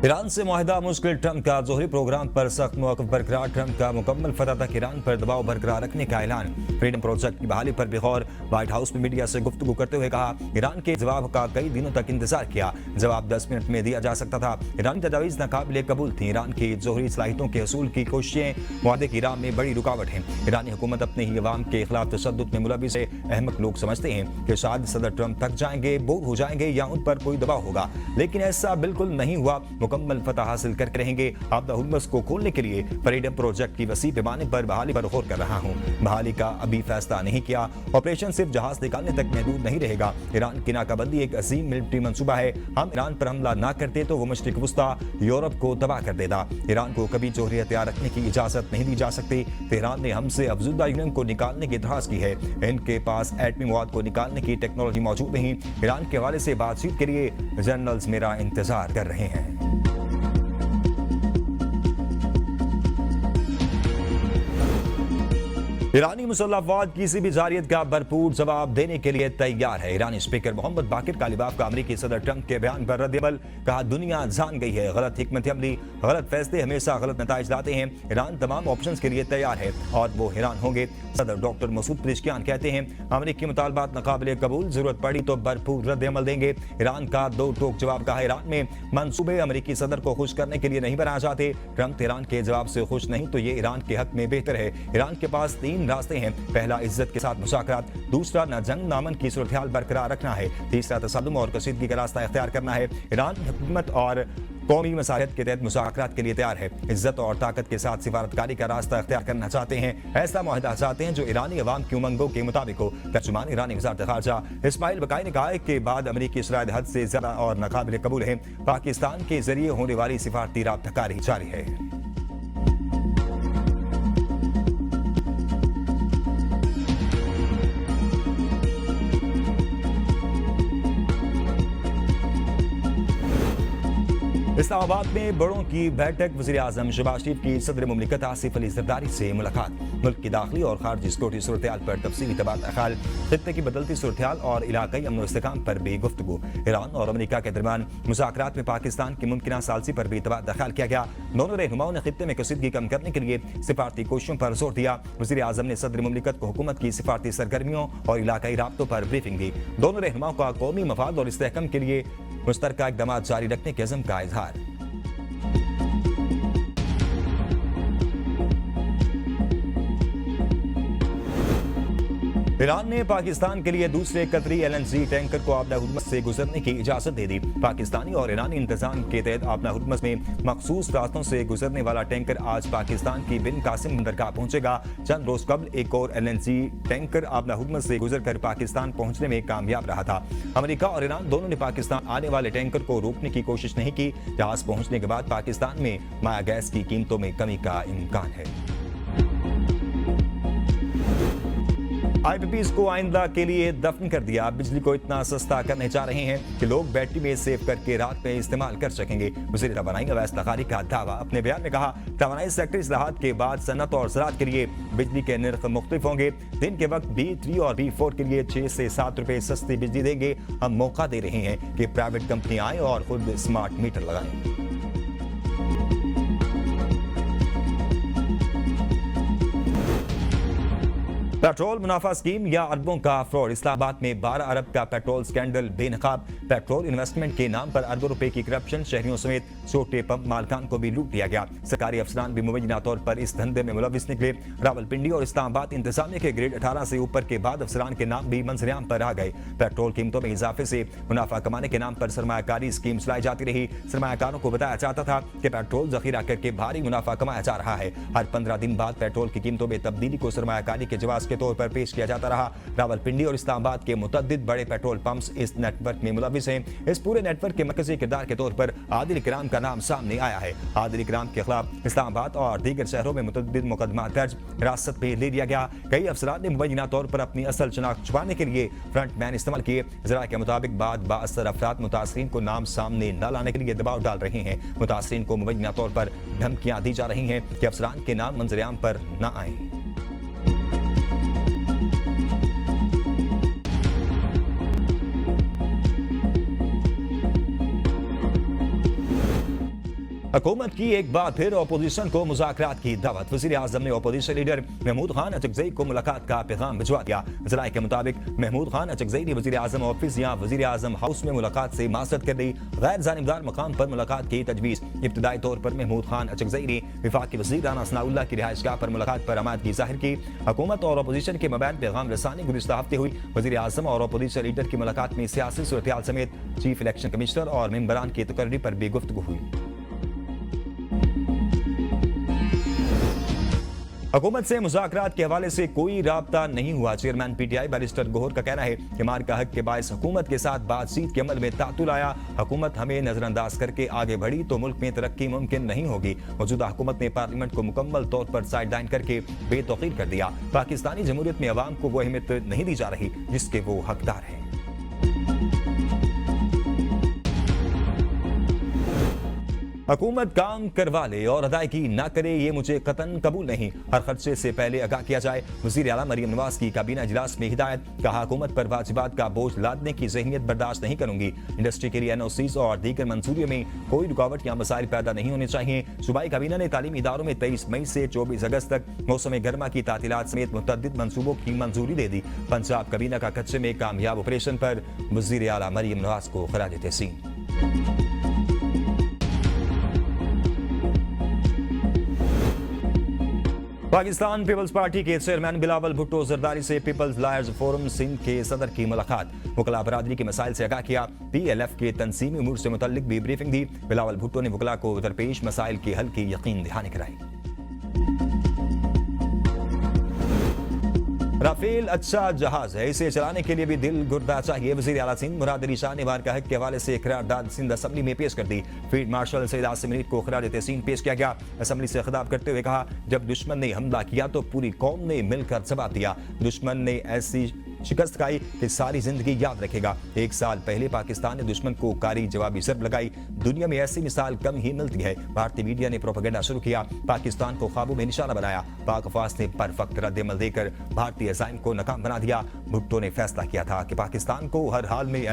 Iran से मुआहिदा मुश्किल, Trump का जोहरी प्रोग्राम पर सख्त मौक़िफ़ बरकरार। ट्रंप का मुकम्मल फतह तक ईरान पर दबाव बरकरार रखने का ऐलान। फ्रीडम प्रोजेक्ट की बहाली पर बेगौर। व्हाइट हाउस में मीडिया से गुफ्तगू करते हुए कहा, ईरान के जवाब का कई दिनों तक इंतजार किया, जवाब 10 मिनट में दिया जा सकता था। ईरानी तजावीज़ नाकाबिले कबूल थी। ईरान की जोहरी सलाहियतों के हसूल की कोशिशें मुआहदे की राह में बड़ी रुकावट हैं। ईरानी हुकूमत अपने ही अवाम के खिलाफ तशद्दुद में मुलविस है। अहमक लोग समझते हैं कि शायद सदर ट्रंप थक जाएंगे, बोर हो जाएंगे या उन पर कोई दबाव होगा, लेकिन ऐसा बिल्कुल नहीं हुआ। मुकम्मल फतह हासिल करके रहेंगे। आपदा हुर्मुज़ को खोलने के लिए फ्रीडम प्रोजेक्ट की वसी पैमाने पर बहाली पर गौर कर रहा हूं। बहाली का अभी फैसला नहीं किया। ऑपरेशन सिर्फ जहाज निकालने तक महदूद नहीं रहेगा। ईरान की नाकाबंदी एक अजीम मिलिट्री मंसूबा है। हम ईरान पर हमला ना करते तो वो मशरिक वस्ता यूरोप को तबाह कर देता। ईरान को कभी जोहरी हथियार रखने की इजाजत नहीं दी जा सकती। तेहरान ने हमसे अफजुदा यूरेनियम को निकालने की दरख्वास्त की है। इनके पास एटमी मवाद को निकालने की टेक्नोलॉजी मौजूद नहीं। ईरान के हवाले से बातचीत के लिए जनरल्स मेरा इंतजार कर रहे हैं। ईरानी मुसल्लह अफवाज किसी भी जारियत का भरपूर जवाब देने के लिए तैयार है। ईरानी स्पीकर मोहम्मद बाकिर कालिबाफ का अमेरिकी सदर ट्रंप के बयान पर रद्द-ए-अमल। कहा, दुनिया जान गई है, गलत हिकमत अमली, गलत फैसले हमेशा गलत नताइज लाते हैं। ईरान तमाम ऑप्शंस के लिए तैयार है और वो हैरान होंगे। सदर डॉक्टर मसूद पेज़ेश्कियान कहते हैं, अमेरिकी मुतालबात नाकाबिले कबूल, जरूरत पड़ी तो भरपूर रद्द-ए-अमल देंगे। ईरान का दो टोक जवाब। कहा, ईरान में मंसूबे अमेरिकी सदर को खुश करने के लिए नहीं बनाए जाते। ट्रंप ईरान के जवाब से खुश नहीं तो ये ईरान के हक में बेहतर है। ईरान के पास 3 रास्ते हैं। पहला, इज्जत के साथ मुज़ाकरात। दूसरा, न जंग न अमन की सूरत-ए-हाल बरकरार रखना है। तीसरा, तसल्लुम और कशीदगी का रास्ता इख्तियार करना है। ईरान हुकूमत और कौमी मसालियत के तहत मुज़ाकरात के लिए तैयार है। इज्जत और ताकत के साथ सिफारतकारी का रास्ता इख्तियार करना चाहते हैं। ऐसा मुआहिदा चाहते हैं जो ईरानी अवाम की उमंगों के मुताबिक हो। तर्जुमान ईरानी वज़ारत ख़ारजा इस्माइल बकाई ने कहा है कि बाद अमेरिकी शराइत हद से ज़्यादा और नाकाबिले कबूल है। पाकिस्तान के जरिए होने वाली सिफारती राबताकारी जारी है। इस्लामाबाद में बड़ों की बैठक। वज़ीर-ए-आज़म शहबाज शरीफ की सदर मुमलिकत आसिफ अली ज़रदारी से मुलाकात। मुल्क की दाखिली और खारजी सिक्योरिटी सूरत-ए-हाल पर तफसीली तबादला-ख्याल। खित्ते की बदलती सूरत-ए-हाल और इलाकाई अमन व इस्तेहकाम पर भी गुफ्तगू। ईरान और अमेरिका के दरमियान मुज़ाकरात में पाकिस्तान की मुमकिना सालसी पर भी तबादला-ख्याल किया गया। दोनों रहनुमाओं ने खित्ते में कशीदगी कम करने के लिए सिफारती कोशिशों पर जोर दिया। वज़ीर-ए-आज़म ने सदर मुमलिकत को हुकूमत की सिफारती सरगर्मियों और इलाकाई राब्तों पर ब्रीफिंग दी। दोनों रहनुमाओं का कौमी मफाद और इस्तेहकाम के लिए मुश्तरका इक़दाम जारी रखने के अज़्म का इजहार। ईरान ने पाकिस्तान के लिए दूसरे कतरी LNG टैंकर को आपदा हुर्मुज़ से गुजरने की इजाजत दे दी। पाकिस्तानी और ईरानी इंतजाम के तहत आपदा हुर्मुज़ में मखसूस रास्तों से गुजरने वाला टैंकर आज पाकिस्तान की बिन कासिम बंदरगाह पहुंचेगा। चंद रोज कबल एक और LNG टैंकर आपदा हुर्मुज़ से गुजरकर पाकिस्तान पहुंचने में कामयाब रहा था। अमेरिका और ईरान दोनों ने पाकिस्तान आने वाले टैंकर को रोकने की कोशिश नहीं की। जहाज पहुंचने के बाद पाकिस्तान में माया गैस की कीमतों में कमी का इम्कान है। IPPs को आइंदा के लिए दफन कर दिया। बिजली को इतना सस्ता करने जा रहे हैं कि लोग बैटरी में सेव करके रात में इस्तेमाल कर सकेंगे। वज़ीर तवानाई अवैस लखारी का दावा। अपने बयान में कहा, तवानाई सेक्टर इस्लाहात के बाद सनत और ज़राअत के लिए बिजली के निर्ख मुख्तलिफ होंगे। दिन के वक्त B3 और B4 के लिए 6 से 7 रुपए सस्ती बिजली देंगे। हम मौका दे रहे हैं कि प्राइवेट कंपनी आए और खुद स्मार्ट मीटर लगाएं। पेट्रोल मुनाफा स्कीम या अरबों का फ्रॉड। इस्लामाबाद में 12 अरब का पेट्रोल स्कैंडल बेनकाब। पेट्रोल इन्वेस्टमेंट के नाम पर अरबों रुपए की करप्शन। शहरियों समेत छोटे पंप मालकान को भी लूट लिया गया। सरकारी अफसरान भी मुबैना तौर पर इस धंधे में मुलविस निकले। रावलपिंडी और इस्लामाबाद इंतजामिया के ग्रेड 18 से ऊपर के बाद अफसरान के नाम भी मंजरेआम पर आ गए। पेट्रोल कीमतों में इजाफे से मुनाफा कमाने के नाम पर सरमायाकारी स्कीम चलाई जाती रही। सरमायाकारों को बताया जाता था कि पेट्रोल जखीरा करके भारी मुनाफा कमाया जा रहा है। हर 15 दिन बाद पेट्रोल की कीमतों में तब्दीली को सरमायाकारी के जवाब के तौर पर पेश किया जाता रहा। रावलपिंडी और इस्लामाबाद के मुतअद्दिद बड़े पेट्रोल पंप्स इस नेटवर्क में मुलविस हैं। इस पूरे नेटवर्क के मरकजी किरदार के तौर पर आदिल इकराम का नाम सामने आया है। आदिल इकराम के खिलाफ इस्लामाबाद और दीगर शहरों में मुतअद्दिद मुकदमा दर्ज, हिरासत में ले लिया गया। कई अफसरान ने मुबैना तौर पर अपनी असल शनाख्त छुपाने के लिए फ्रंट मैन इस्तेमाल किए। जरा के मुताबिक बाद बाअसर अफराद मुतासरीन को नाम सामने न लाने के लिए दबाव डाल रहे हैं। मुतासरीन को मुबैना तौर पर धमकियां दी जा रही हैं कि अफसरान के नाम मंजरेआम पर न आए। हुकूमत की एक बार फिर अपोजिशन को मुज़ाकरात की दावत। वज़ीर आज़म ने अपोजिशन लीडर महमूद खान अचकज़ई को मुलाकात का पैगाम भिजवा दिया। ज़राए के मुताबिक महमूद खान अचकज़ई ने वज़ीर आज़म ऑफिस या वज़ीर आज़म हाउस में मुलाकात से मासरत कर दी। गैर जानिबदार मकाम पर मुलाकात की तजवीज़। इब्तदाई तौर पर महमूद खान अचकज़ई ने वफाकी वज़ीर राना सनाउल्लाह की रिहाइशगाह पर मुलाकात पर आमादगी जाहिर की। हुकूमत और अपोजिशन के मबैन पैगाम रसानी गुज़िश्ता हफ्ते हुई। वज़ीर आज़म और अपोजिशन लीडर की मुलाकात में सियासी सूरत समेत चीफ इलेक्शन कमिश्नर और मेंबरान की तकर्री पर भी गुफ्तगू हुई। हुकूमत से मुज़ाकरात के हवाले से कोई राब्ता नहीं हुआ। चेयरमैन पीटीआई बैरिस्टर गोहर का कहना है कि मार का हक के बायस हुकूमत के साथ बातचीत के अमल में तातुल आया। हुकूमत हमें नजरअंदाज करके आगे बढ़ी तो मुल्क में तरक्की मुमकिन नहीं होगी। मौजूदा हुकूमत ने पार्लियामेंट को मुकम्मल तौर पर साइडलाइन करके बेतौकीर कर दिया। पाकिस्तानी जमहूरियत में अवाम को वो अहमियत नहीं दी जा रही जिसके वो हकदार हैं। हुकूमत काम करवा ले और अदायगी ना करे, ये मुझे कतन कबूल नहीं। हर खर्चे से पहले आगाह किया जाए। वज़ीर आला मरियम नवाज की काबीना इजलास में हिदायत। कहा हुकूमत पर वाजिबात का बोझ लादने की ज़हनियत बर्दाश्त नहीं करूंगी। इंडस्ट्री के लिए एनओसीज और दीगर मंजूरियों में कोई रुकावट या मसाइल पैदा नहीं होने चाहिए। सूबाई काबीना ने तालीमी इदारों में 23 मई से 24 अगस्त तक मौसम गर्मा की तातीलात समेत मुतअद्दिद मंसूबों की मंजूरी दे दी। पंजाब काबीना का कच्चे में कामयाब ऑपरेशन पर वज़ीर आला मरियम नवाज को खराज तहसीन। पाकिस्तान पीपल्स पार्टी के चेयरमैन बिलावल भुट्टो जरदारी से पीपल्स लॉयर्स फोरम सिंध के सदर की मुलाकात। वकला बरादरी के मसाइल से आगाह किया। PLF के तंजीमी उमूर से मुतल्लिक भी ब्रीफिंग दी। बिलावल भुट्टो ने वकला को दरपेश मसाइल के हल की यकीन दहानी कराई। राफेल अच्छा जहाज है, इसे चलाने के लिए भी दिल गुर्दा चाहिए। वज़ीर आला सिंध मुराद अली शाह ने मार का हक के हवाले से करारदाद सिंध असम्बली में पेश कर दी। फील्ड मार्शल सैयद आसिम मुनीर को खराज तहसीन पेश किया गया। असम्बली से खिताब करते हुए कहा, जब दुश्मन ने हमला किया तो पूरी कौम ने मिलकर जवाब दिया। दुश्मन ने ऐसी शिकस्त खाई कि सारी जिंदगी याद रखेगा। 1 साल पहले पाकिस्तान ने दुश्मन को कारी जवाबी ज़रब लगाई। दुनिया में ऐसी मिसाल कम ही मिलती है। भारतीय मीडिया ने प्रोपेगेंडा शुरू किया, पाकिस्तान को ख्वाबों में निशाना बनाया। पाक अफवाज ने परफेक्ट रद्द-ए-अमल देकर भारतीय अज़ाइम को नाकाम बना दिया। भुट्टो ने फैसला किया था कि पाकिस्तान को हर हाल में